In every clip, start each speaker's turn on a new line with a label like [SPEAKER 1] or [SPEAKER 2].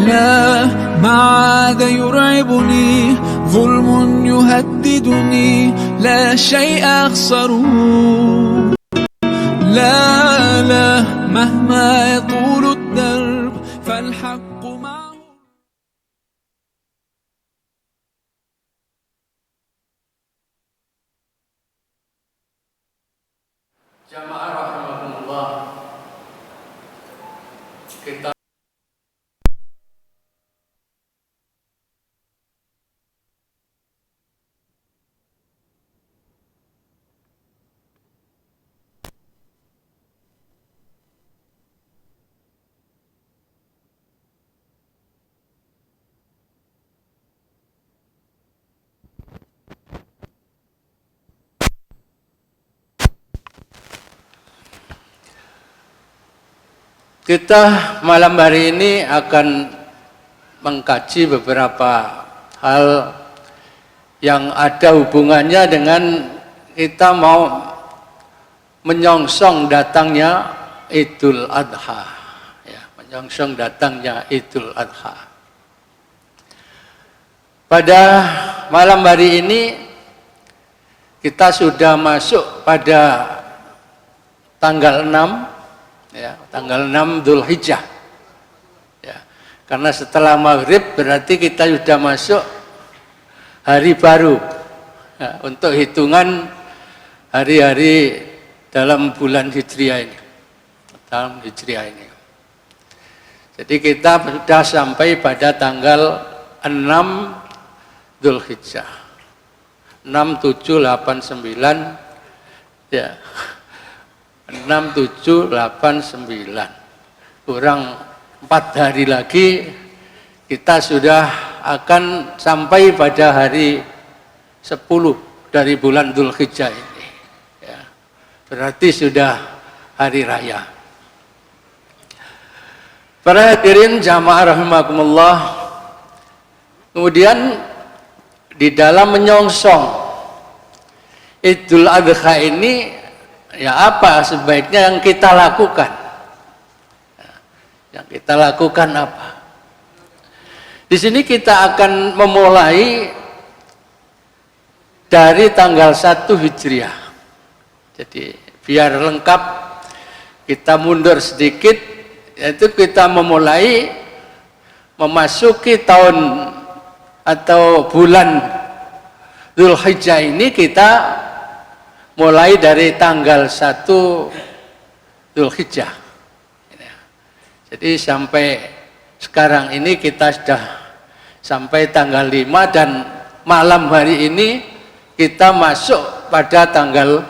[SPEAKER 1] لا ما عاد يرعبني ظلم يهددني لا شيء أخسره لا لا مهما يطول الدرب فالحق معه.
[SPEAKER 2] Jamaah rahimakumullah, kita malam hari ini akan mengkaji beberapa hal yang ada hubungannya dengan kita mau menyongsong datangnya Idul Adha, ya, menyongsong datangnya Idul Adha. Pada malam hari ini kita sudah masuk pada tanggal 6, ya, tanggal 6 Dzulhijjah, ya, karena setelah maghrib berarti kita sudah masuk hari baru, ya, untuk hitungan hari-hari dalam bulan Hijriah ini, dalam Hijriah ini. Jadi kita sudah sampai pada tanggal 6 Dzulhijjah, 6, 7, 8, 9, ya. 6, 7, 8, 9. Kurang 4 hari lagi kita sudah akan sampai pada hari 10 dari bulan Dzulhijjah ini, ya. Berarti sudah hari raya. Para hadirin jamaah rahimakumullah, kemudian di dalam menyongsong Idul Adha ini, ya, apa sebaiknya yang kita lakukan? Yang kita lakukan apa? Di sini kita akan memulai dari tanggal 1 Hijriah. Jadi biar lengkap kita mundur sedikit, yaitu kita memulai memasuki tahun atau bulan Dzulhijjah ini, kita mulai dari tanggal 1 Dzulhijjah. Jadi sampai sekarang ini kita sudah sampai tanggal 5 dan malam hari ini kita masuk pada tanggal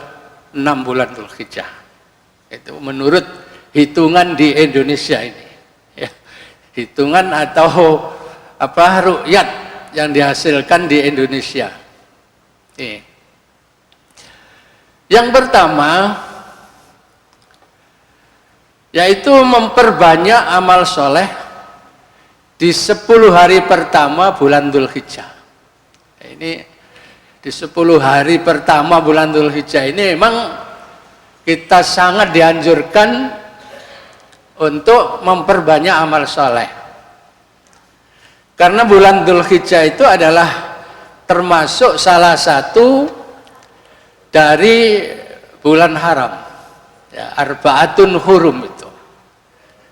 [SPEAKER 2] 6 bulan Dzulhijjah. Itu menurut hitungan di Indonesia ini, ya. Hitungan atau apa, ruqyat yang dihasilkan di Indonesia. Yang pertama yaitu memperbanyak amal soleh di 10 hari pertama bulan Dzulhijjah. Ini di 10 hari pertama bulan Dzulhijjah ini memang kita sangat dianjurkan untuk memperbanyak amal soleh, karena bulan Dzulhijjah itu adalah termasuk salah satu dari bulan haram, ya, Arba'atun Hurum itu.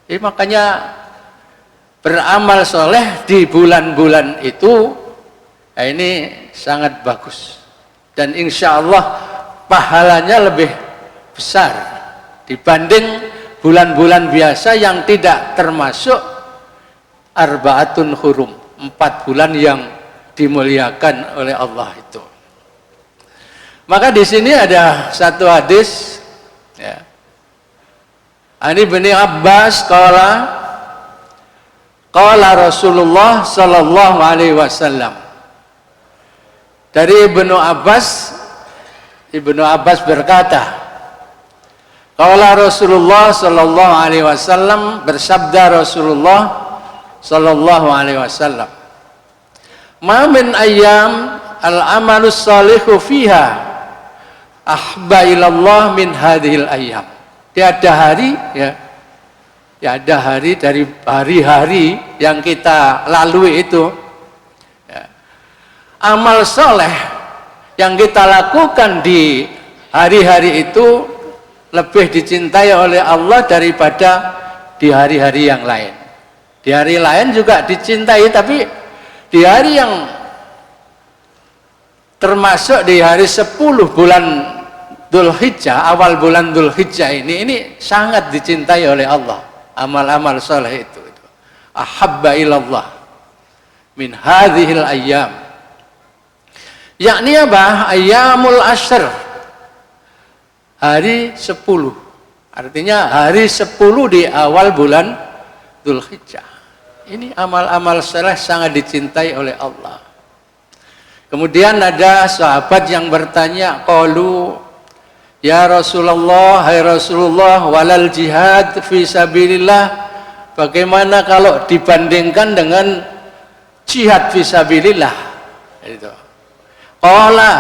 [SPEAKER 2] Jadi makanya beramal soleh di bulan-bulan itu, ya, ini sangat bagus dan insya Allah pahalanya lebih besar dibanding bulan-bulan biasa yang tidak termasuk Arba'atun Hurum, 4 bulan yang dimuliakan oleh Allah itu. Maka di sini ada satu hadis, ya. Ani bin Abbas qala Rasulullah sallallahu alaihi wasallam. Dari Ibnu Abbas berkata, qala Rasulullah sallallahu alaihi wasallam, bersabda Rasulullah sallallahu alaihi wasallam, ma min ayyam al-amalus salihu fiha ahba ilallah min hadhil ayyam. Tiada hari, ya, Ya ada hari dari hari-hari yang kita lalui itu. Ya. Amal soleh yang kita lakukan di hari-hari itu lebih dicintai oleh Allah daripada di hari-hari yang lain. Di hari lain juga dicintai, tapi di hari yang termasuk di hari 10 bulan Dzulhijjah, awal bulan Dzulhijjah ini sangat dicintai oleh Allah. Amal-amal soleh itu. Ahabba ilallah min hadhil ayyam. Yakni apa? Ayyamul ashr. Hari 10. Artinya hari 10 di awal bulan Dzulhijjah. Ini amal-amal soleh sangat dicintai oleh Allah. Kemudian ada sahabat yang bertanya, qalu ya Rasulullah, hai Rasulullah, walal jihad fi sabilillah, bagaimana kalau dibandingkan dengan jihad fi sabilillah? Itu. Qala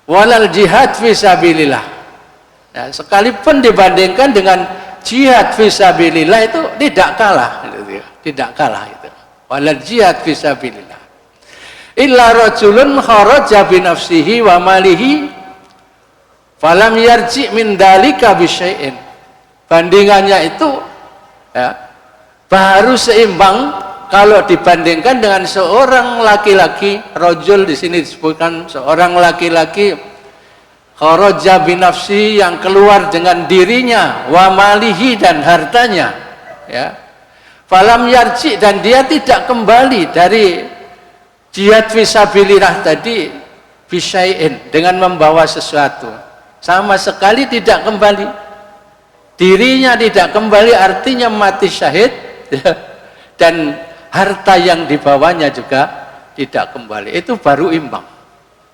[SPEAKER 2] walal jihad fi sabilillah. Nah, sekalipun dibandingkan dengan jihad fi sabilillah itu tidak kalah, tidak kalah itu. Walal jihad fi sabilillah. Illa rajulun kharaja bi nafsihi wa malihi falam yarji min dalika bi syai'in. Bandingannya itu ya, baru seimbang kalau dibandingkan dengan seorang laki-laki, rajul di sini disebutkan seorang laki-laki kharaja bi nafsi, yang keluar dengan dirinya, wa malihi dan hartanya, ya. Falam yarji, dan dia tidak kembali dari jihad fisabilillah tadi bisyai'in, dengan membawa sesuatu, sama sekali tidak kembali, dirinya tidak kembali, artinya mati syahid, dan harta yang dibawanya juga tidak kembali. Itu baru imbang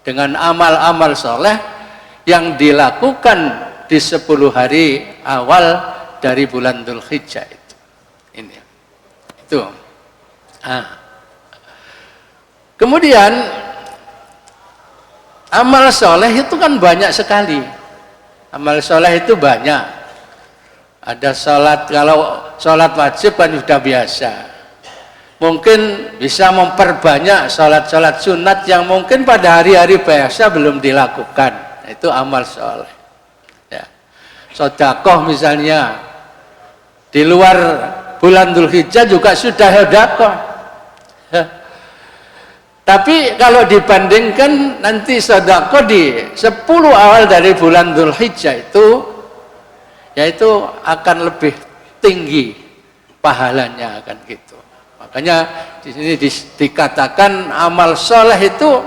[SPEAKER 2] dengan amal-amal soleh yang dilakukan di 10 hari awal dari bulan Dzulhijjah itu. Ini itu. Kemudian amal soleh itu kan banyak sekali. Amal soleh itu banyak. Ada sholat, kalau sholat wajib kan sudah biasa. Mungkin bisa memperbanyak sholat-sholat sunat yang mungkin pada hari-hari biasa belum dilakukan. Itu amal soleh. Ya. Sedekah misalnya di luar bulan Dzulhijjah juga sudah sedekah. Tapi kalau dibandingkan nanti sedekah di 10 awal dari bulan Dzulhijjah itu, yaitu akan lebih tinggi pahalanya, akan gitu. Makanya di sini dikatakan amal soleh itu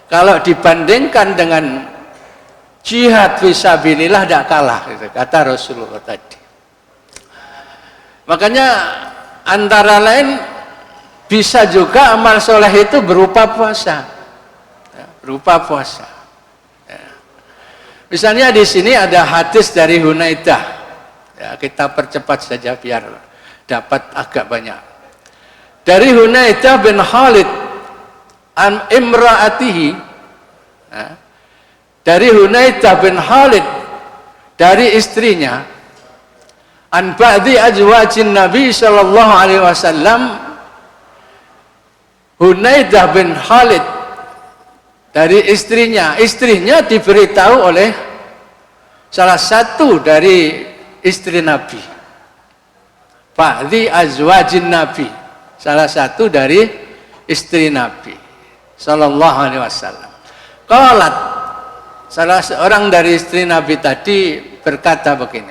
[SPEAKER 2] kalau dibandingkan dengan jihad fisabilillah tidak kalah, gitu, kata Rasulullah tadi. Makanya antara lain bisa juga amal soleh itu berupa puasa, ya, berupa puasa. Ya. Misalnya di sini ada hadis dari Hunaidah, ya, kita percepat saja biar dapat agak banyak. Dari Hunaidah bin Khalid an imraatihi, ya, dari Hunaidah bin Khalid dari istrinya, an ba'di azwajin Nabi sallallahu alaihi wasallam. Hunaidah bin Khalid dari istrinya diberitahu oleh salah satu dari istri Nabi, ba'di azwajin Nabi, salah satu dari istri Nabi sallallahu alaihi wasallam. Qalat, salah seorang dari istri Nabi tadi berkata begini,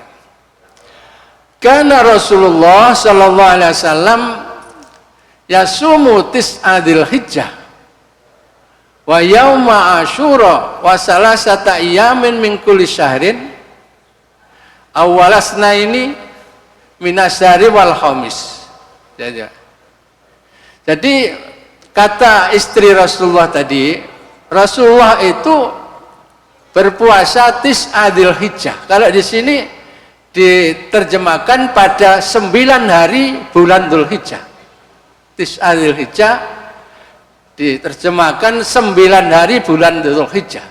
[SPEAKER 2] kana Rasulullah sallallahu alaihi wasallam yasumu tis'adil hijjah wa yauma asyura wa salasata iyamin min kulli syahrin awalasna ini minasyari wal khamis. Jadi kata istri Rasulullah tadi, Rasulullah itu berpuasa tis'adil hijjah. Kalau di sini diterjemahkan pada 9 hari bulan Dzulhijjah. Tis'adil hijjah diterjemahkan 9 hari bulan Dzulhijjah.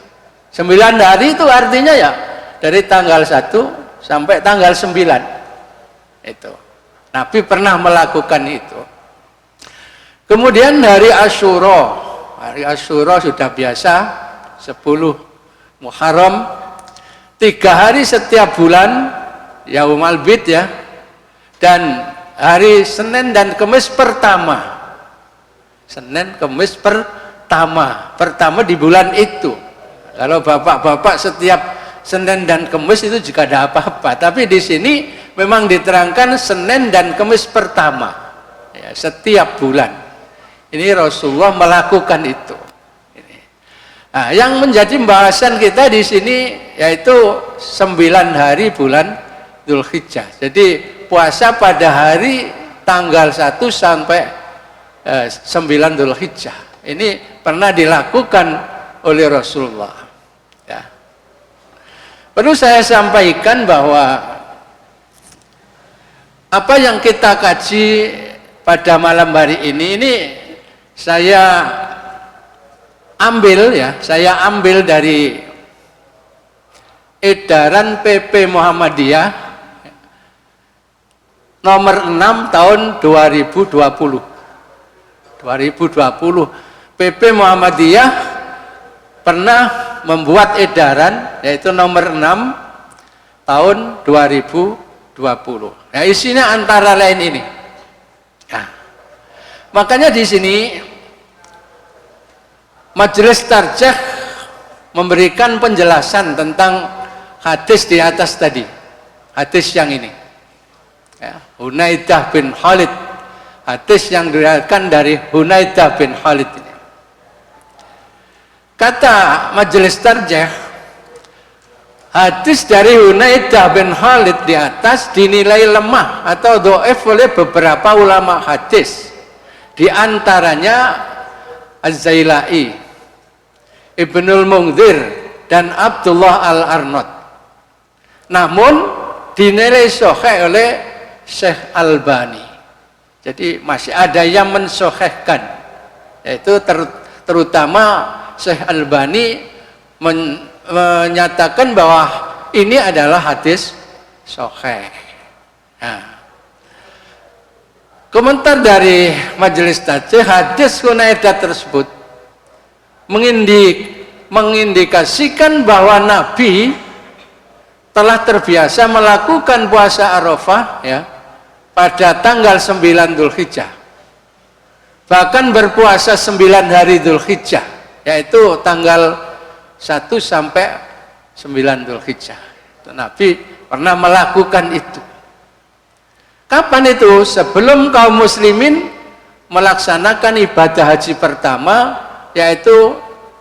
[SPEAKER 2] 9 hari itu artinya ya dari tanggal 1 sampai tanggal 9. Itu. Nabi pernah melakukan itu. Kemudian hari Asyura. Hari Asyura sudah biasa 10 Muharram, 3 hari setiap bulan Yaumul Bid ya. Dan hari Senin dan Kamis pertama. Senin Kamis pertama di bulan itu. Kalau bapak-bapak setiap Senin dan Kamis itu juga ada apa-apa. Tapi di sini memang diterangkan Senin dan Kamis pertama ya, setiap bulan. Ini Rasulullah melakukan itu. Nah, yang menjadi pembahasan kita di sini yaitu 9 hari bulan Dzulhijjah. Jadi puasa pada hari tanggal 1 sampai 9 Dzulhijjah. Ini pernah dilakukan oleh Rasulullah. Ya. Perlu saya sampaikan bahwa apa yang kita kaji pada malam hari ini saya ambil dari edaran PP Muhammadiyah nomor 6 tahun 2020. PP Muhammadiyah pernah membuat edaran yaitu nomor 6 tahun 2020. Nah, isinya antara lain ini. Nah, makanya di sini Majelis Tarjih memberikan penjelasan tentang hadis di atas tadi. Hadis yang ini. Ya, Hunaidah bin Khalid. Hadis yang diriwayatkan dari Hunaidah bin Khalid ini. Kata Majelis Tarjih, hadis dari Hunaidah bin Khalid di atas dinilai lemah atau dhaif oleh beberapa ulama hadis. Di antaranya Az-Zailai, Ibnul Munzir dan Abdullah Al-Arnod. Namun dinilai sahih oleh Syekh Albani. Jadi masih ada yang mensahihkan, yaitu terutama Syekh Albani menyatakan bahwa ini adalah hadis sahih. Nah, komentar dari Majelis Tarjih, hadis Hunaidah tersebut mengindikasikan bahwa Nabi telah terbiasa melakukan puasa Arafah ya pada tanggal 9 Dzulhijjah. Bahkan berpuasa 9 hari Dzulhijjah, yaitu tanggal 1 sampai 9 Dzulhijjah. Nabi pernah melakukan itu. Kapan itu? Sebelum kaum muslimin melaksanakan ibadah haji pertama, yaitu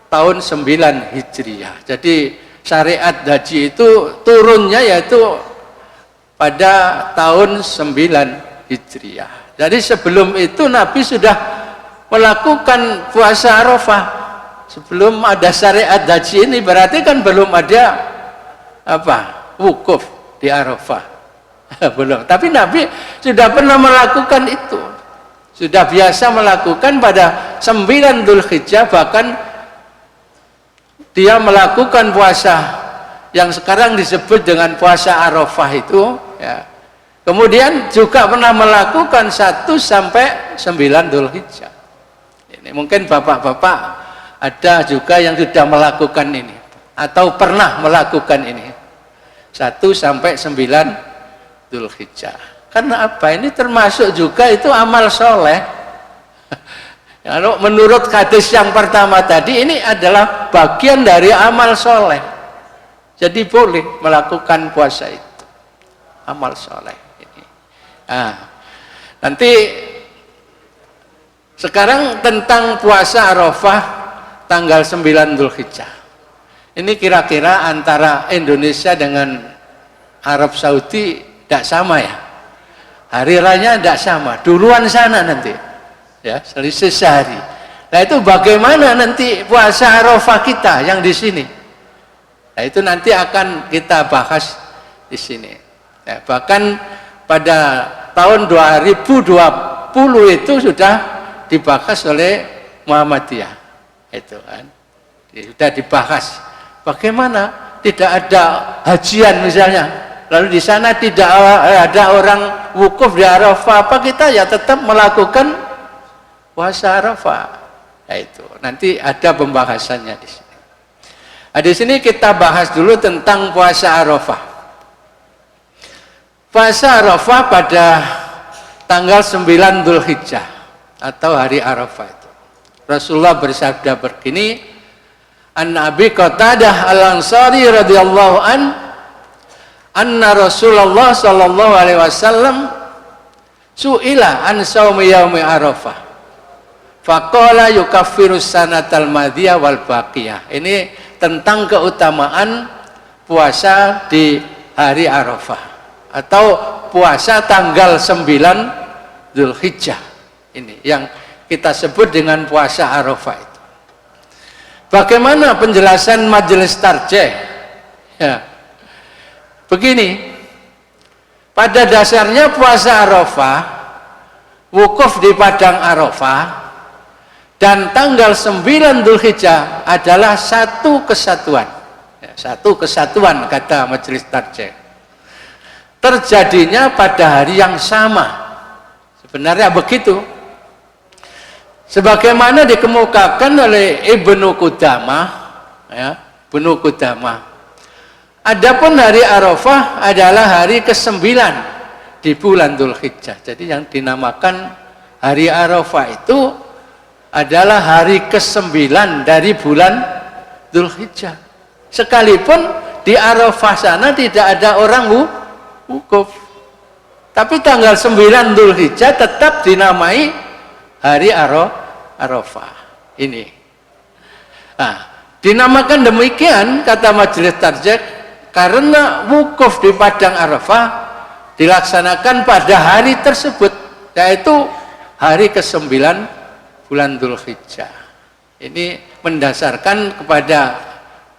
[SPEAKER 2] tahun 9 Hijriah. Jadi syariat haji itu turunnya yaitu pada tahun 9 Hijriah. Jadi sebelum itu Nabi sudah melakukan puasa Arafah. Sebelum ada syariat haji ini berarti kan belum ada wukuf di Arafah. Belum. Tapi Nabi sudah pernah melakukan itu. Sudah biasa melakukan pada 9 Dzulhijjah, bahkan dia melakukan puasa yang sekarang disebut dengan puasa Arafah itu ya. Kemudian juga pernah melakukan 1 sampai 9 Dzulhijjah. Ini mungkin bapak-bapak ada juga yang sudah melakukan ini atau pernah melakukan ini 1 sampai 9 Dzulhijjah. Karena apa? Ini termasuk juga itu amal soleh. Kalau menurut hadis yang pertama tadi, ini adalah bagian dari amal soleh. Jadi boleh melakukan puasa itu, amal soleh ini. Nah, nanti sekarang tentang puasa Arafah tanggal 9 Dzulhijjah. Ini kira-kira antara Indonesia dengan Arab Saudi tidak sama ya. Hari raya tidak sama, duluan sana nanti ya, selisih sehari. Nah itu bagaimana nanti puasa Arafah kita yang di sini? Nah itu nanti akan kita bahas di sini ya, bahkan pada tahun 2020 itu sudah dibahas oleh Muhammadiyah itu kan, sudah dibahas bagaimana tidak ada hajian misalnya lalu di sana tidak ada orang wukuf di Arafah, apa kita ya tetap melakukan puasa Arafah. Ya itu, nanti ada pembahasannya di sini. Nah, di sini kita bahas dulu tentang puasa Arafah. Puasa Arafah pada tanggal 9 Dzulhijjah atau hari Arafah itu. Rasulullah bersabda begini, An Abi Qatadah Al-Ansari radhiyallahu anna Rasulullah sallallahu alaihi wasallam su'ila an shaumi yaumi Arafah. Faqala yukaffiru sanatal madiyah wal baqiyah. Ini tentang keutamaan puasa di hari Arafah atau puasa tanggal 9 Dzulhijjah. Ini yang kita sebut dengan puasa Arafah itu. Bagaimana penjelasan Majelis Tarjih? Ya. Begini, pada dasarnya puasa Arafah, wukuf di padang Arafah, dan tanggal 9 Dzulhijjah adalah satu kesatuan. Ya, satu kesatuan kata Majelis Tarjih. Terjadinya pada hari yang sama. Sebenarnya begitu. Sebagaimana dikemukakan oleh Ibnu Qudamah, ya, Ibnu Qudamah. Adapun hari Arafah adalah hari ke-9 di bulan Dzulhijjah. Jadi yang dinamakan hari Arafah itu adalah hari ke-9 dari bulan Dzulhijjah. Sekalipun di Arafah sana tidak ada orang wukuf. Tapi tanggal 9 Dzulhijjah tetap dinamai hari Arafah. Ini. Nah, dinamakan demikian kata Majelis Tarjih karena wukuf di padang Arafah dilaksanakan pada hari tersebut, yaitu hari ke-9 bulan Dzulhijjah. Ini mendasarkan kepada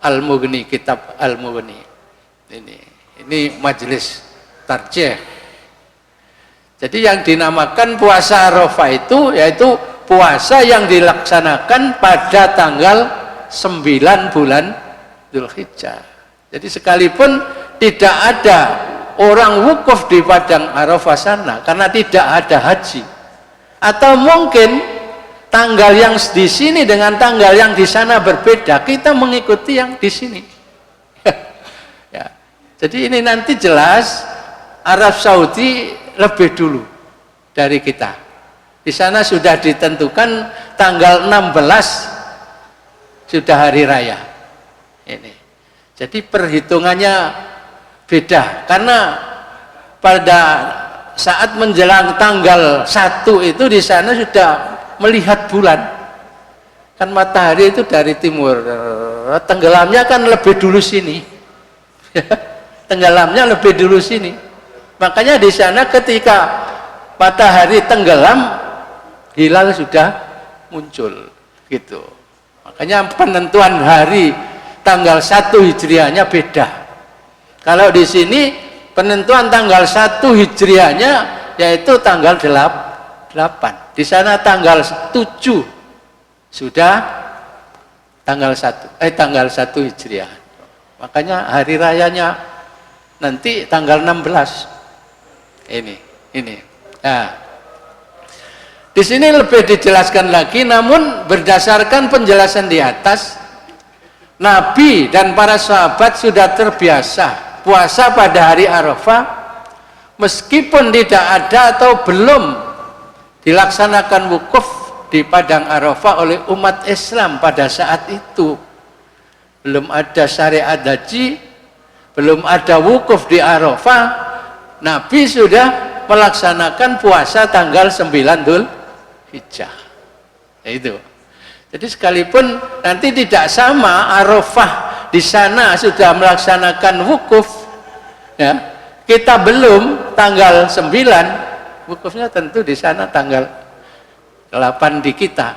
[SPEAKER 2] Al-Mughni, kitab Al-Mughni. Ini Majelis Tarjih. Jadi yang dinamakan puasa Arafah itu yaitu puasa yang dilaksanakan pada tanggal 9 bulan Dzulhijjah. Jadi sekalipun tidak ada orang wukuf di padang Arafah sana karena tidak ada haji, atau mungkin tanggal yang di sini dengan tanggal yang di sana berbeda, kita mengikuti yang di sini. Ya. Jadi ini nanti jelas Arab Saudi lebih dulu dari kita. Di sana sudah ditentukan tanggal 16 sudah hari raya. Ini. Jadi perhitungannya beda karena pada saat menjelang tanggal 1 itu di sana sudah melihat bulan. Kan matahari itu dari timur, tenggelamnya kan lebih dulu sini. Tenggelamnya lebih dulu sini. Makanya di sana ketika matahari tenggelam, hilal sudah muncul, gitu. Makanya penentuan hari tanggal 1 Hijriahnya beda. Kalau di sini penentuan tanggal 1 Hijriahnya yaitu tanggal 8. Di sana tanggal 7 sudah tanggal 1 Hijriah. Makanya hari rayanya nanti tanggal 16. Ini. Nah, di sini lebih dijelaskan lagi, namun berdasarkan penjelasan di atas, Nabi dan para sahabat sudah terbiasa puasa pada hari Arafah, meskipun tidak ada atau belum dilaksanakan wukuf di padang Arafah oleh umat Islam pada saat itu. Belum ada syariat haji, belum ada wukuf di Arafah, Nabi sudah melaksanakan puasa tanggal 9 Dzulhijjah. Itu. Jadi sekalipun nanti tidak sama Arafah di sana sudah melaksanakan wukuf, ya, kita belum tanggal 9, wukufnya tentu di sana tanggal 8 di kita.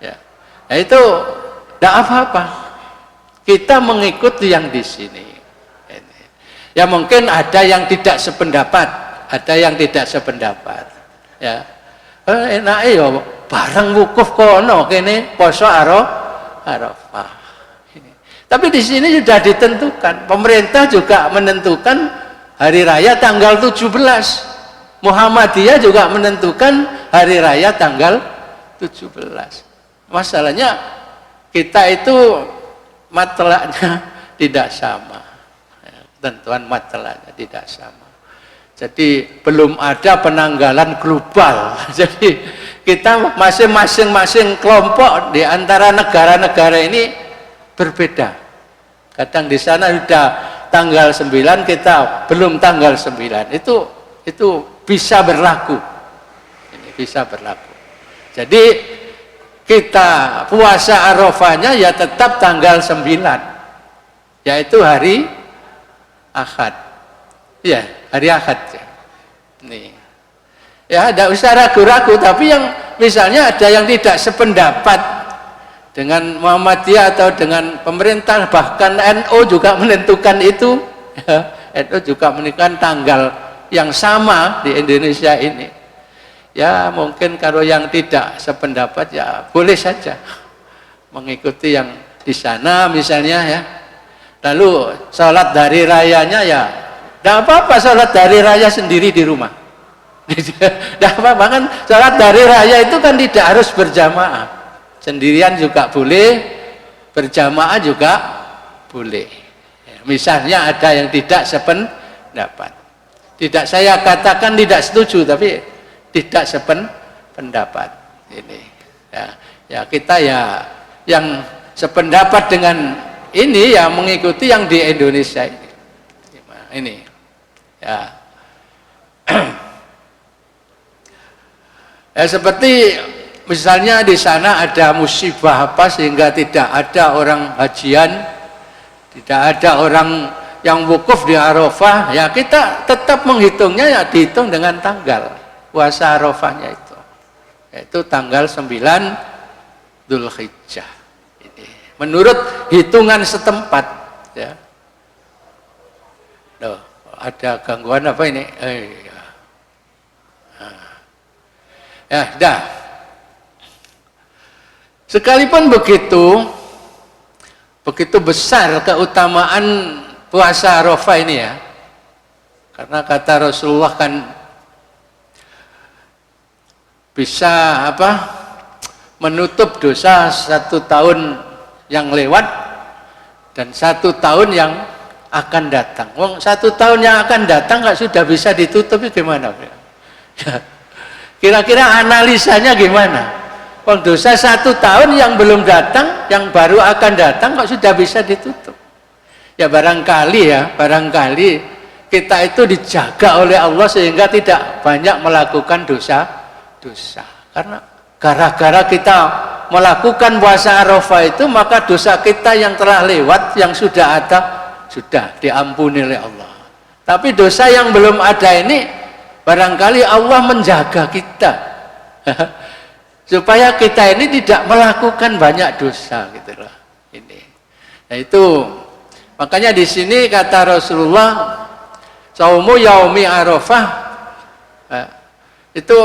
[SPEAKER 2] Ya. Nah itu tidak apa-apa. Kita mengikuti yang di sini. Ya mungkin ada yang tidak sependapat, ya. Enak ya barang wukuf kono kene poso Arafah. Tapi di sini sudah ditentukan, pemerintah juga menentukan hari raya tanggal 17. Muhammadiyah juga menentukan hari raya tanggal 17. Masalahnya kita itu matlaknya tidak sama. Tentuan matlaknya tidak sama. Jadi belum ada penanggalan global. Jadi kita masing-masing kelompok di antara negara-negara ini berbeda. Kadang di sana sudah tanggal 9, kita belum tanggal 9. Itu bisa berlaku. Ini bisa berlaku. Jadi kita puasa Arafahnya ya tetap tanggal 9. Yaitu hari Ahad. Ya, hari Ahad. Nih. Ya, tidak usah ragu-ragu, tapi yang misalnya ada yang tidak sependapat dengan Muhammadiyah atau dengan pemerintah, bahkan NU juga menentukan itu. Ya, NU juga menentukan tanggal yang sama di Indonesia ini. Ya, mungkin kalau yang tidak sependapat ya boleh saja mengikuti yang di sana misalnya ya. Lalu sholat hari rayanya ya tidak apa-apa, sholat hari raya sendiri di rumah. Tidak apa-apa kan, sholat hari raya itu kan tidak harus berjamaah, sendirian juga boleh, berjamaah juga boleh. Misalnya ada yang tidak sependapat, tidak saya katakan tidak setuju, tapi tidak sependapat ini ya kita ya yang sependapat dengan ini ya mengikuti yang di Indonesia ini ya. Ya seperti misalnya di sana ada musibah apa sehingga tidak ada orang hajian, tidak ada orang yang wukuf di Arafah, ya kita tetap menghitungnya ya dihitung dengan tanggal puasa Arafahnya itu, yaitu tanggal 9 Dzulhijjah. Ini menurut hitungan setempat ya. Loh, ada gangguan apa ini? Ya, dah. Sekalipun begitu besar keutamaan puasa Arafah ini ya. Karena kata Rasulullah kan bisa menutup dosa 1 tahun yang lewat dan 1 tahun yang akan datang. Wong 1 tahun yang akan datang nggak sudah bisa ditutup, gimana? Kira-kira analisanya gimana? Wong dosa 1 tahun yang belum datang, yang baru akan datang kok sudah bisa ditutup. Ya barangkali kita itu dijaga oleh Allah sehingga tidak banyak melakukan dosa. Karena gara-gara kita melakukan puasa Arafah itu, maka dosa kita yang telah lewat, yang sudah ada, sudah diampuni oleh Allah. Tapi dosa yang belum ada ini, barangkali Allah menjaga kita supaya kita ini tidak melakukan banyak dosa gitu loh. Ini. Nah itu makanya di sini kata Rasulullah, saumu yaumi Arafah itu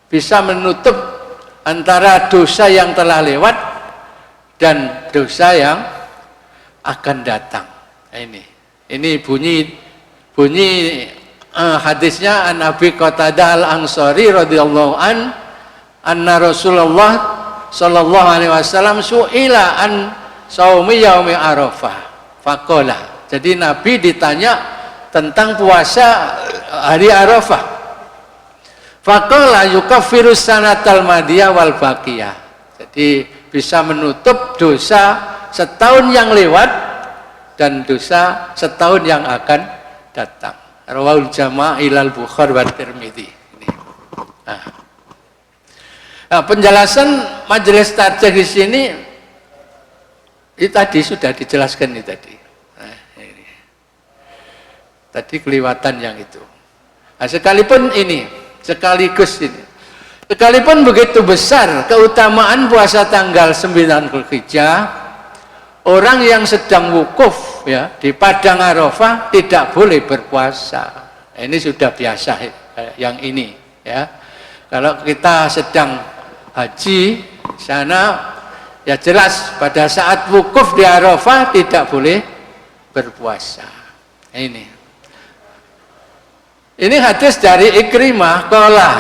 [SPEAKER 2] bisa menutup antara dosa yang telah lewat dan dosa yang akan datang. Nah, ini bunyi hadisnya an Abi Qatadah Al-Ansari radhiyallahu anna Rasulullah sallallahu alaihi wasallam su'ila an saumi yaumi Arafah faqala. Jadi Nabi ditanya tentang puasa hari Arafah. Faqala yukaffiru sanatal madiyah wal baqiyah. Jadi bisa menutup dosa setahun yang lewat dan dosa setahun yang akan datang. Rawahul jamaah ilal Bukhari wa Tirmidzi. Nah, penjelasan majelis tarjih di sini itu tadi sudah dijelaskan ini tadi. Nah, ini. Tadi kelewatan yang itu. Nah, sekalipun begitu besar keutamaan puasa tanggal 9 Dzulhijjah, orang yang sedang wukuf ya di padang Arafah tidak boleh berpuasa. Ini sudah biasa yang ini ya. Kalau kita sedang haji sana ya jelas pada saat wukuf di Arafah tidak boleh berpuasa. Ini hadis dari Ikrimah, qala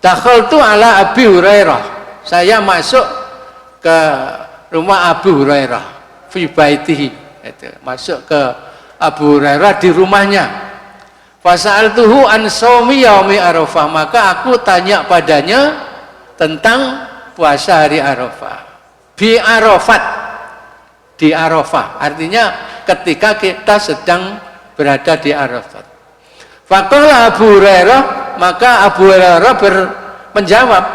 [SPEAKER 2] dakhaltu ala Abi Hurairah. Saya masuk ke rumah Abu Hurairah fi baitihi. Itu, masuk ke Abu Hurairah di rumahnya. Fasa'altuhu an shaumi yaumi Arafah, maka aku tanya padanya tentang puasa hari Arafah. Bi Arafat, di Arafah. Artinya ketika kita sedang berada di Arafat. Faqala Abu Hurairah, maka Abu Hurairah menjawab,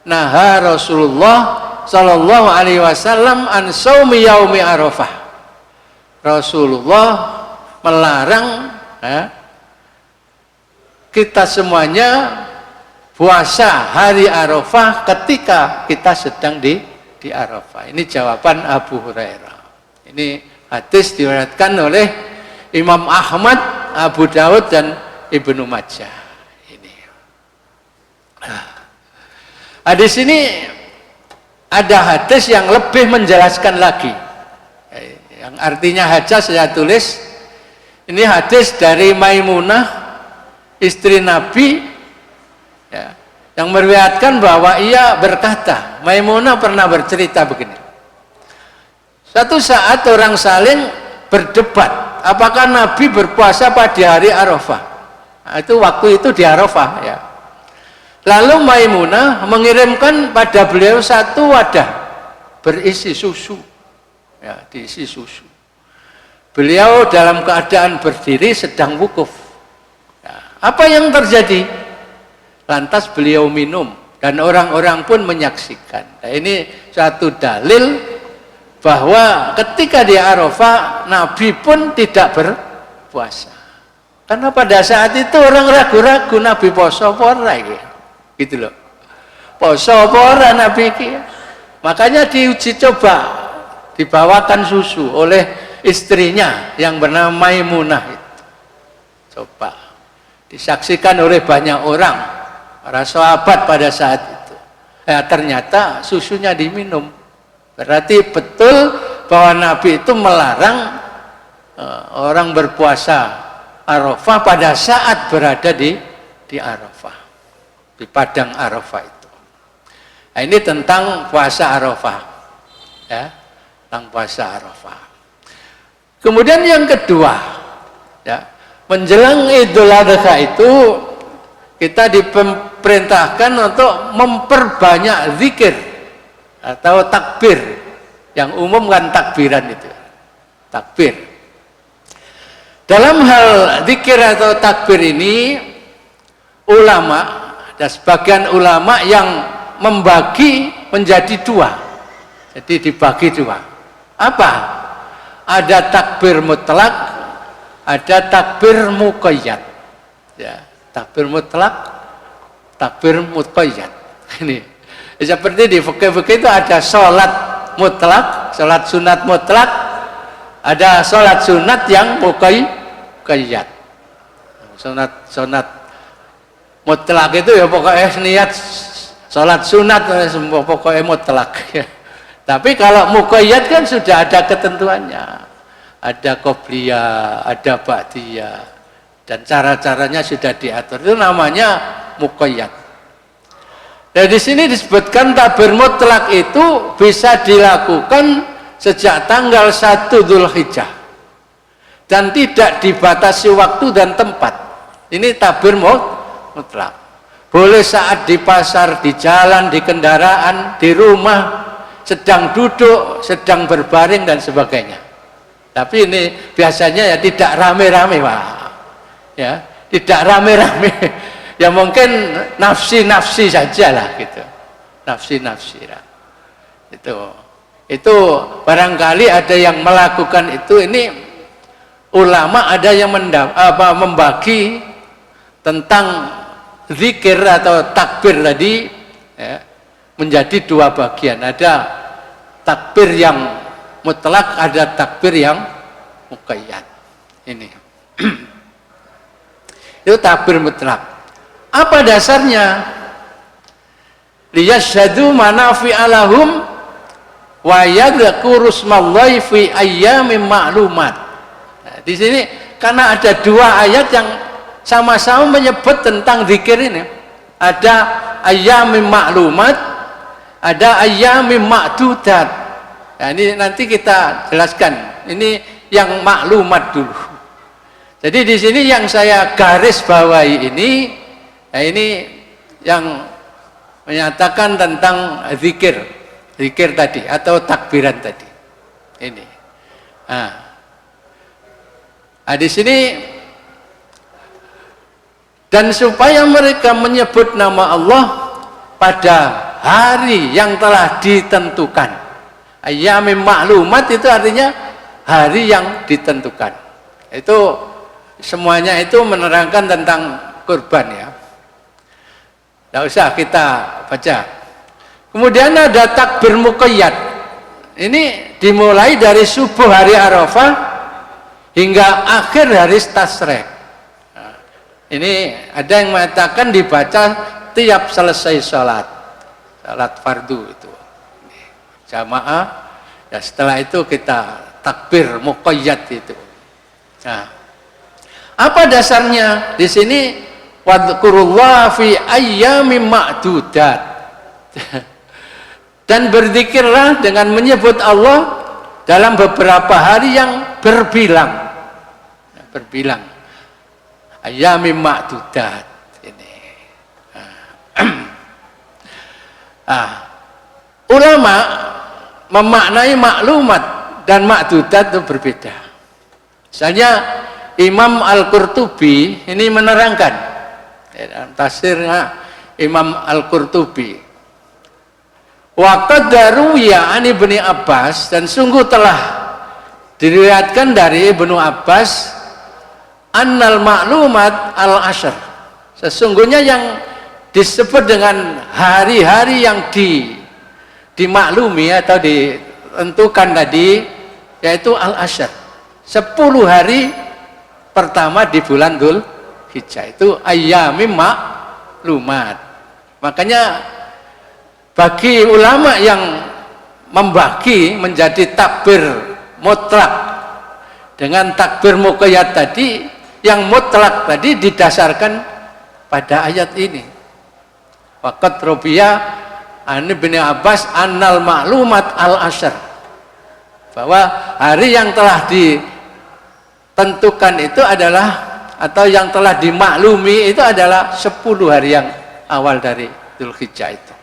[SPEAKER 2] naha Rasulullah sallallahu alaihi wasallam an shaumi yaumi Arafah. Rasulullah melarang kita semuanya puasa hari Arafah ketika kita sedang di Arafah. Ini jawaban Abu Hurairah. Ini hadis diriwayatkan oleh Imam Ahmad, Abu Daud dan Ibnu Majah. Ini. Hadis ini ada hadis yang lebih menjelaskan lagi. Yang artinya saja saya tulis. Ini hadis dari Maimunah, istri Nabi, ya, yang meriwayatkan bahwa ia berkata, Maimunah pernah bercerita begini. Suatu saat orang saling berdebat, apakah Nabi berpuasa pada hari Arafah? Nah, itu waktu itu di Arafah, ya. Lalu Maimunah mengirimkan pada beliau satu wadah berisi susu, ya, diisi susu. Beliau dalam keadaan berdiri sedang wukuf. Ya, apa yang terjadi? Lantas beliau minum dan orang-orang pun menyaksikan. Nah, ini satu dalil bahwa ketika di Arafah Nabi pun tidak berpuasa. Karena pada saat itu orang ragu-ragu Nabi poso apa ora gitu loh. Poso apa ora Nabi iki. Makanya diuji coba, dibawakan susu oleh istrinya yang bernama Maimunah itu. Coba disaksikan oleh banyak orang, para sahabat pada saat itu. Ternyata susunya diminum. Berarti betul bahwa Nabi itu melarang orang berpuasa Arafah pada saat berada di Arafah, di padang Arafah itu. Nah, ini tentang puasa Arafah, ya, tentang puasa Arafah. Kemudian yang kedua, ya, menjelang Idul Adha itu kita diperintahkan untuk memperbanyak zikir atau takbir. Yang umum kan takbiran itu, takbir. Dalam hal zikir atau takbir ini, ulama, ada sebagian ulama yang membagi menjadi dua. Jadi dibagi dua. Apa? Ada takbir mutlak, ada takbir muqayyad. Ya, takbir mutlak, takbir muqayyad. Ini seperti di fikih-fikih itu ada sholat mutlak, sholat sunat mutlak, ada sholat sunat yang muqayyad. Sunat mutlak itu ya pokoknya niat sholat sunat pokoknya mutlak. Tapi kalau muqayyad kan sudah ada ketentuannya, ada qobliyah, ada ba'diyah, dan cara-caranya sudah diatur. Itu namanya muqayyad. Dan di sini disebutkan takbir mutlak itu bisa dilakukan sejak tanggal 1 Dzulhijjah dan tidak dibatasi waktu dan tempat. Ini takbir mutlak. Boleh saat di pasar, di jalan, di kendaraan, di rumah, sedang duduk, sedang berbaring dan sebagainya. Tapi ini biasanya ya tidak rame-rame, Pak. Ya, tidak rame-rame. Ya mungkin nafsi-nafsi saja lah gitu, nafsi-nafsi lah. Itu barangkali ada yang melakukan itu. Ini ulama ada yang membagi tentang zikir atau takbir tadi, ya, menjadi dua bagian. Ada takbir yang mutlak, ada takbir yang muqayyad. Ini itu takbir mutlak. Apa dasarnya? Liyasyhadu manafi'a lahum wa yadhkuru smallahi fi ayyamin ma'lumat. Nah, di sini karena ada dua ayat yang sama-sama menyebut tentang zikir ini. Ada ayyamin ma'lumat, ada ayyamin ma'dudat. Nah, ini nanti kita jelaskan. Ini yang maklumat dulu. Jadi di sini yang saya garis bawahi ini, nah ini yang menyatakan tentang zikir tadi atau takbiran tadi. Ini. Nah, di sini dan supaya mereka menyebut nama Allah pada hari yang telah ditentukan. Ayyamin ma'lumat itu artinya hari yang ditentukan. Itu semuanya itu menerangkan tentang kurban ya. Tidak usah kita baca. Kemudian ada takbir muqayyad. Ini dimulai dari subuh hari Arafah hingga akhir hari Tasrek. Nah, ini ada yang mengatakan dibaca tiap selesai salat fardu itu jamaah. Ya, setelah itu kita takbir muqayyad itu. Nah, apa dasarnya? Di sini wadhkurullah fi ayyamin ma'dudat. Dan berzikirlah dengan menyebut Allah dalam beberapa hari yang berbilang. Berbilang. Ayyamin ma'dudat ini. Ulama memaknai maklumat dan ma'dudat itu berbeda. Misalnya Imam Al-Qurtubi ini menerangkan dalam tafsirnya Imam Al-Qurtubi, wa qad ruwiya an Ibnu Abbas, dan sungguh telah diriwayatkan dari Ibnu Abbas, annal maklumat al-ashr, sesungguhnya yang disebut dengan hari-hari yang dimaklumi atau ditentukan tadi yaitu al-ashr, 10 hari pertama di bulan Dzul Hijjah, itu ayyamim maklumat. Makanya bagi ulama yang membagi menjadi takbir mutlak dengan takbir muqayyad tadi, yang mutlak tadi didasarkan pada ayat ini. Waqat rubiya an Ibnu Abbas annal maklumat al-ashr, bahwa hari yang telah ditentukan itu adalah, atau yang telah dimaklumi itu adalah 10 hari yang awal dari Dzulhijjah itu.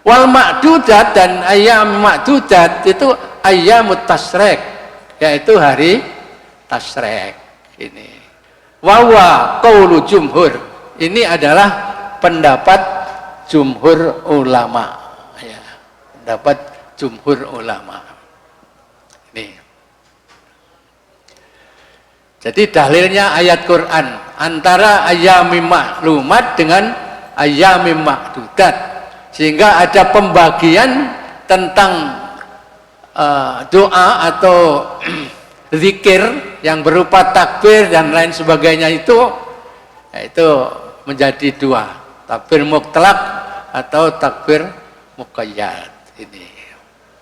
[SPEAKER 2] Wal ma'dudat, dan ayam ma'dudat itu ayyamut tasrek, yaitu hari tasrek ini. Wawa qaulu jumhur, ini adalah pendapat jumhur ulama ya, pendapat jumhur ulama ini. Jadi dalilnya ayat Quran antara ayyamim maklumat dengan ayyamim ma'dudat, sehingga ada pembagian tentang doa atau zikir yang berupa takbir dan lain sebagainya itu menjadi 2, takbir mutlak atau takbir muqayyad ini.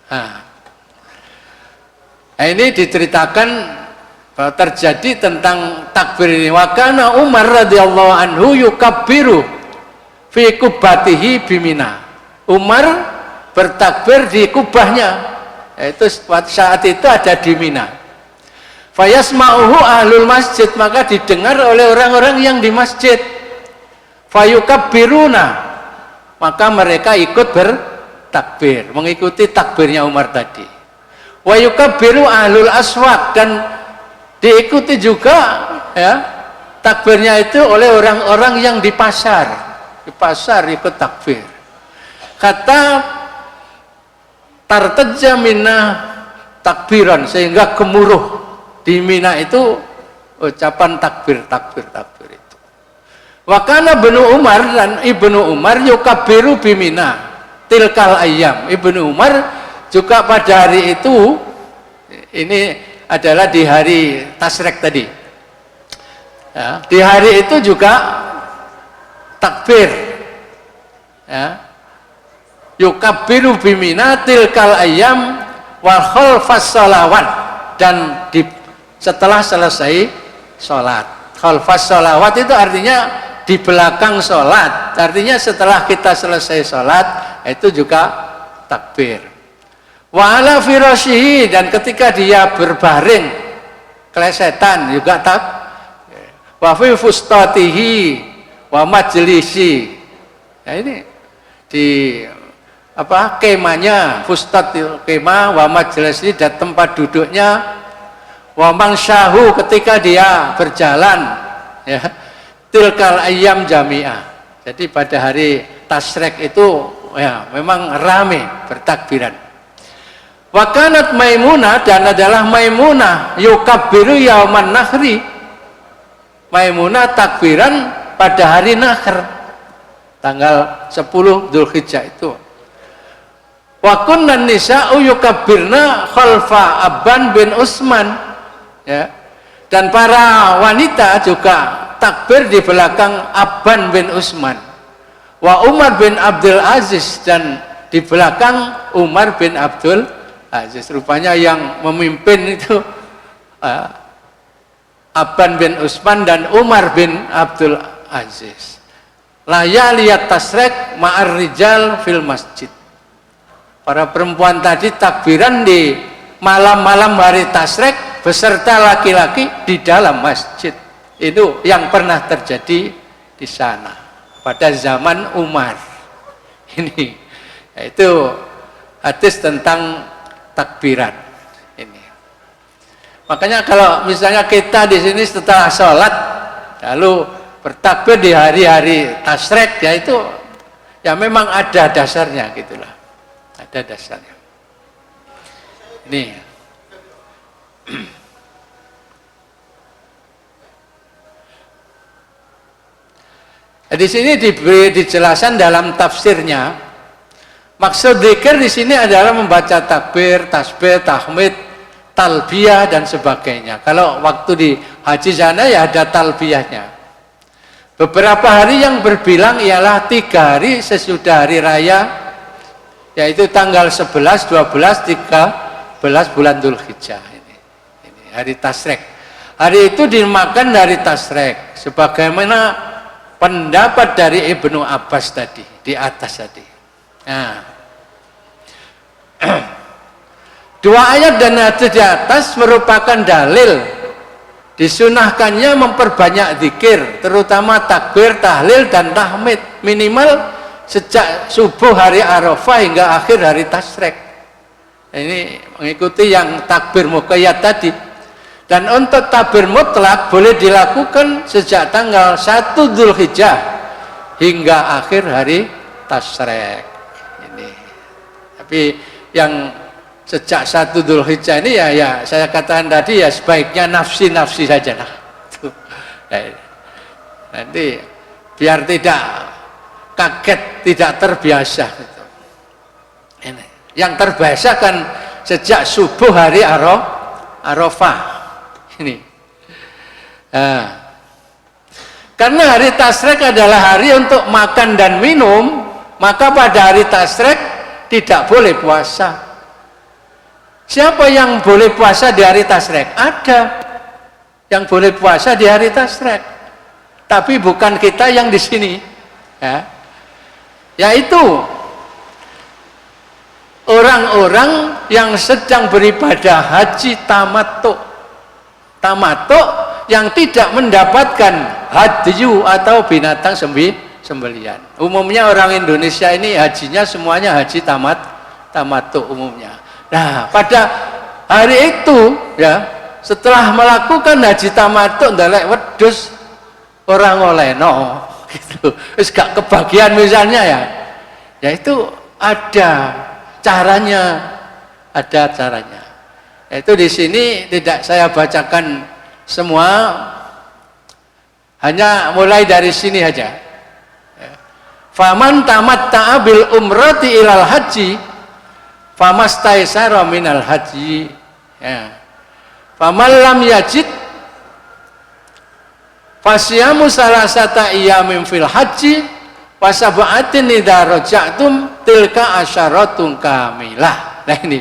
[SPEAKER 2] Nah, ini diceritakan bahwa terjadi tentang takbir ini. Wa kana Umar radhiyallahu anhu yukabbiru fi kubbatihi bimina. Umar bertakbir di kubahnya, yaitu saat itu ada di Mina. Fayasma'uhu ahlul masjid, maka didengar oleh orang-orang yang di masjid. Fayukabbiruna, maka mereka ikut bertakbir, mengikuti takbirnya Umar tadi. Wa yukabbiru ahlul aswaq, dan diikuti juga ya takbirnya itu oleh orang-orang yang di pasar ikut takbir. Kata tartajja minna takbiran, sehingga gemuruh di Mina itu ucapan takbir itu. Wa kana Ibnu Umar, dan Ibnu Umar yukabbiru bimina tilkal ayyam. Ibnu Umar juga pada hari itu, ini adalah di hari Tasrek tadi ya, di hari itu juga takbir ya, yukabbiru biminatil kal ayam wal khalfas sholawat, dan setelah selesai sholat. Khalfas sholawat itu artinya di belakang sholat, artinya setelah kita selesai sholat itu juga takbir. Wa ala firasyihi, dan ketika dia berbaring kelesetan juga wa fi fustatihi wa majlisi. Ya, ini di kemahnya, fustat kemah, wa majlisi, dan tempat duduknya, wa mangsyahu, ketika dia berjalan, ya, tilkal ayyam jami'ah. Jadi pada hari tasrek itu ya memang rame bertakbiran. Wa kanat Maimunah, dan adalah Maimunah yukabbiru yauman nahri. Maimunah takbiran pada hari Nahr, tanggal 10 Dzulhijjah itu. Wa kunna nisa'u yukabbirna khalfa Abban bin Utsman, ya. Dan para wanita juga takbir di belakang Abban bin Utsman. Wa Umar bin Abdul Aziz, dan di belakang Umar bin Abdul Aziz. Rupanya yang memimpin itu Abban bin Utsman dan Umar bin Abdul Aziz. Layaliyat tasrek ma'ar rijal fil masjid. Para perempuan tadi takbiran di malam-malam hari tasrek beserta laki-laki di dalam masjid. Itu yang pernah terjadi di sana pada zaman Umar. Ini yaitu hadis tentang takbiran ini. Makanya kalau misalnya kita di sini setelah sholat lalu bertakbir di hari-hari tasrek, ya itu ya memang ada dasarnya gitulah, ada dasarnya. Ini di sini diberi dijelasan dalam tafsirnya. Maksud dzikir di sini adalah membaca takbir, tasbih, tahmid, talbiyah dan sebagainya. Kalau waktu di haji sana ya ada talbiyahnya. Beberapa hari yang berbilang ialah 3 hari sesudah hari raya, yaitu tanggal 11, 12, 13 bulan Dzulhijjah ini hari tasrek. Hari itu dinamakan hari tasrek sebagaimana pendapat dari Ibnu Abbas tadi di atas tadi. Nah, 2 ayat dan hadis di atas merupakan dalil disunahkannya memperbanyak zikir, terutama takbir, tahlil dan tahmid, minimal sejak subuh hari Arafah hingga akhir hari tasrek. Ini mengikuti yang takbir muqayyad tadi. Dan untuk takbir mutlak boleh dilakukan sejak tanggal 1 Dzulhijjah hingga akhir hari tasrek ini. Tapi yang sejak 1 Dzulhijjah ini ya saya katakan tadi ya sebaiknya nafsi-nafsi saja lah. Nanti biar tidak kaget, tidak terbiasa gitu. Ini yang terbiasa kan sejak subuh hari Arafah ini. Karena hari tasrek adalah hari untuk makan dan minum, maka pada hari tasrek tidak boleh puasa. Siapa yang boleh puasa di hari tasrek? Ada yang boleh puasa di hari tasrek, tapi bukan kita yang di sini, ya. Yaitu orang-orang yang sedang beribadah haji tamattu yang tidak mendapatkan hadyu atau binatang sembelian. Umumnya orang Indonesia ini hajinya semuanya haji tamattu umumnya. Nah, pada hari itu ya, setelah melakukan haji tamattu ndelek wedhus orang olehno gitu. Wis gak kebagian misalnya ya. Ya itu ada caranya, ada caranya. Itu di sini tidak saya bacakan semua, hanya mulai dari sini aja. Faman tamatta'a bil umrati ilal haji famastaisara minal haji. Ya. Faman lam yajid fasiyamu salasata iyyamin fil haji Wasab'atin idza raja'tum tilka asyaratun kamilah. Nah ini.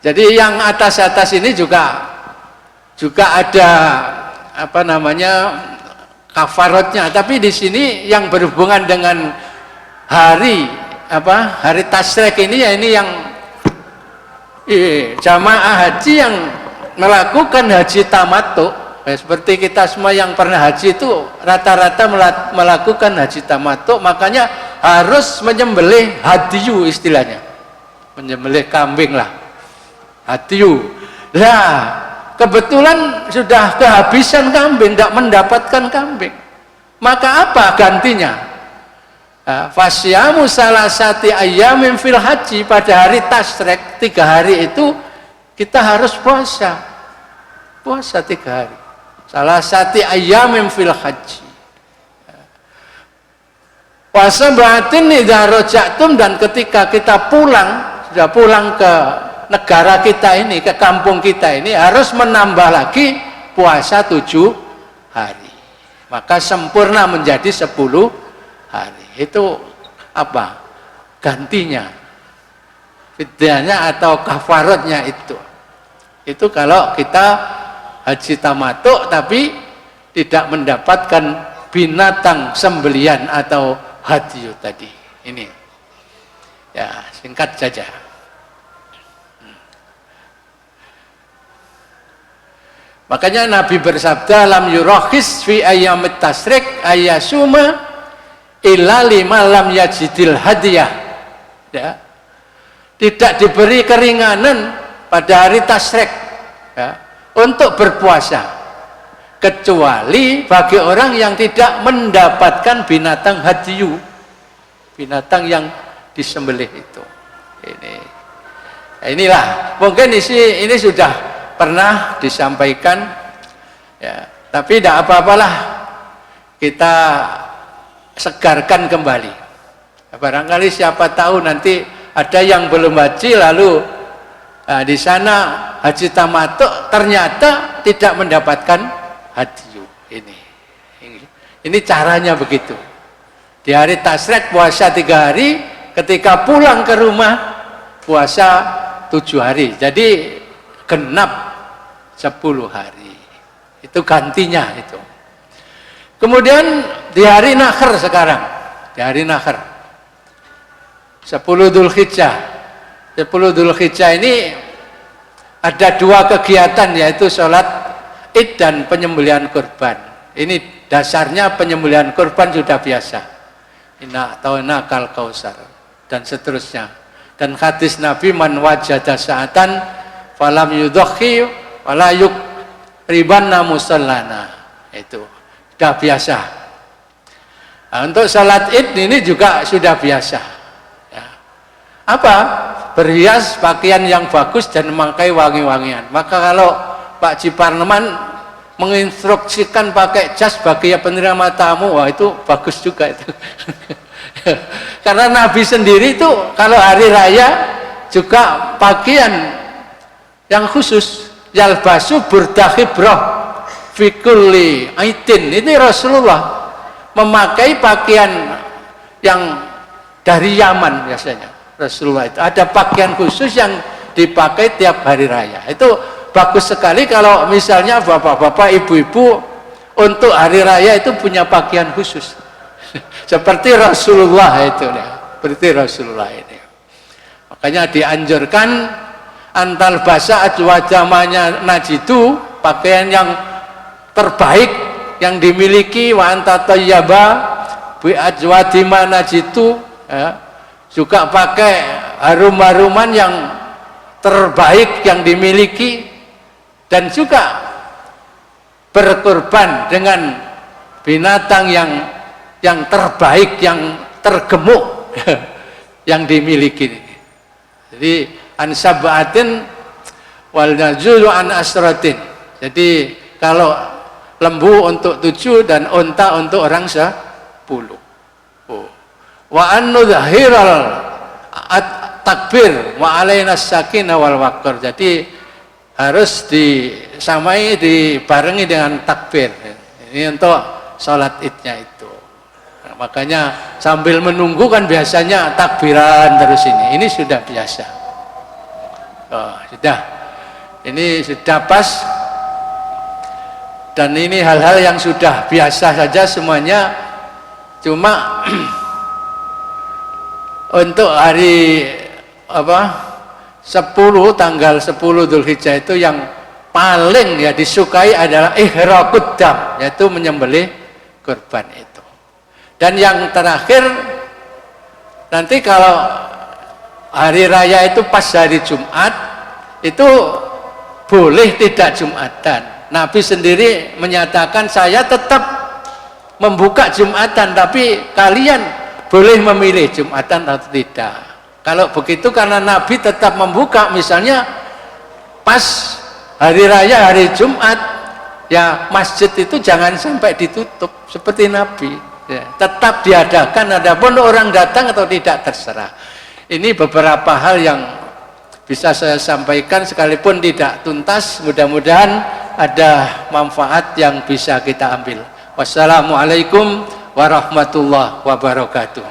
[SPEAKER 2] Jadi yang atas-atas ini juga ada apa namanya kafaratnya, tapi di sini yang berhubungan dengan hari tasyrik ini ya ini yang jamaah haji yang melakukan haji tamattu. Seperti kita semua yang pernah haji itu rata-rata melakukan haji tamattu, makanya harus menyembelih hadiyu istilahnya, menyembelih kambing lah, hadiyu. Lah kebetulan sudah kehabisan kambing, tidak mendapatkan kambing, maka apa gantinya? Fasyamu salasati ayyamin fil haji, pada hari tasyrik 3 hari itu kita harus puasa 3 hari. Salasati ayyamin fil haji. Puasa batin idza raja'tum, dan ketika kita sudah pulang ke negara kita ini, ke kampung kita ini, harus menambah lagi puasa 7 hari. Maka sempurna menjadi 10 hari. Itu apa? Gantinya. Fidyahnya atau kafaratnya itu. Itu kalau kita haji tamattu tapi tidak mendapatkan binatang sembelian atau hadiyu tadi. Ini. Ya, singkat saja. Makanya Nabi bersabda, lam yurakhis fi ayyamit tasyrik ayyasuma illa lima lam yajidil hadiyah. Ya. Tidak diberi keringanan pada hari tasyrik, ya, untuk berpuasa, kecuali bagi orang yang tidak mendapatkan binatang hadiyu, binatang yang disembelih itu. Inilah mungkin ini sudah pernah disampaikan, ya, tapi tidak apa-apalah kita segarkan kembali. Barangkali siapa tahu nanti ada yang belum haji lalu di sana haji tamattu ternyata tidak mendapatkan hadiyu. Ini caranya begitu. Di hari tasyrik puasa 3 hari, ketika pulang ke rumah puasa 7 hari. Jadi genap 10 hari. Itu gantinya itu. Kemudian di hari Nahr sekarang, di hari Nahr 10 Dzulhijjah. 10 Dzulhijjah ini ada 2 kegiatan, yaitu sholat Id dan penyembelihan kurban. Ini dasarnya penyembelihan kurban sudah biasa. Inna ta'una kal kausar dan seterusnya. Dan hadis Nabi, man wajada sa'atan falam yudhakhi wala yukribanna musallana. Itu sudah biasa. Nah, untuk sholat Id ini juga sudah biasa. Ya. Apa? Berhias pakaian yang bagus dan memakai wangi-wangian. Maka kalau Pak Ciparneman menginstruksikan pakai jas bagi penerima tamu, wah itu bagus juga itu. Karena Nabi sendiri itu kalau hari raya juga pakaian yang khusus, yalbasu burdahibroh fikulli aitin. Ini Rasulullah memakai pakaian yang dari Yaman biasanya. Rasulullah itu ada pakaian khusus yang dipakai tiap hari raya. Itu bagus sekali kalau misalnya bapak-bapak, ibu-ibu untuk hari raya itu punya pakaian khusus. Seperti Rasulullah itu ya. Seperti Rasulullah ini. Makanya dianjurkan antal basa ajwajamanya najidu, pakaian yang terbaik yang dimiliki, wa anta tayyaba bi ajwadima najidu, ya. Juga pakai harum-haruman yang terbaik yang dimiliki, dan juga berkurban dengan binatang yang terbaik, yang tergemuk yang dimiliki. Jadi an sab'atin wal najulu an asratin. Jadi kalau lembu untuk 7 dan unta untuk orang 10. Wa an nudhiral takbir wa alaina sakinah wal waqar. Jadi harus disamai, dibarengi dengan takbir. Ini untuk sholat Idnya itu. Makanya sambil menunggu kan biasanya takbiran terus ini sudah biasa. Oh, sudah. Ini sudah pas. Dan ini hal-hal yang sudah biasa saja semuanya. Cuma untuk hari 10 tanggal 10 Dzulhijjah itu yang paling ya disukai adalah ihraqud dam, yaitu menyembelih kurban itu. Dan yang terakhir nanti kalau hari raya itu pas hari Jumat itu boleh tidak Jumatan. Nabi sendiri menyatakan saya tetap membuka Jumatan, tapi kalian boleh memilih Jumatan atau tidak. Kalau begitu karena Nabi tetap membuka, misalnya pas hari raya hari Jumat, ya masjid itu jangan sampai ditutup seperti Nabi. Ya, tetap diadakan, adapun orang datang atau tidak terserah. Ini beberapa hal yang bisa saya sampaikan sekalipun tidak tuntas, mudah-mudahan ada manfaat yang bisa kita ambil. Wassalamualaikum warahmatullahi wabarakatuh.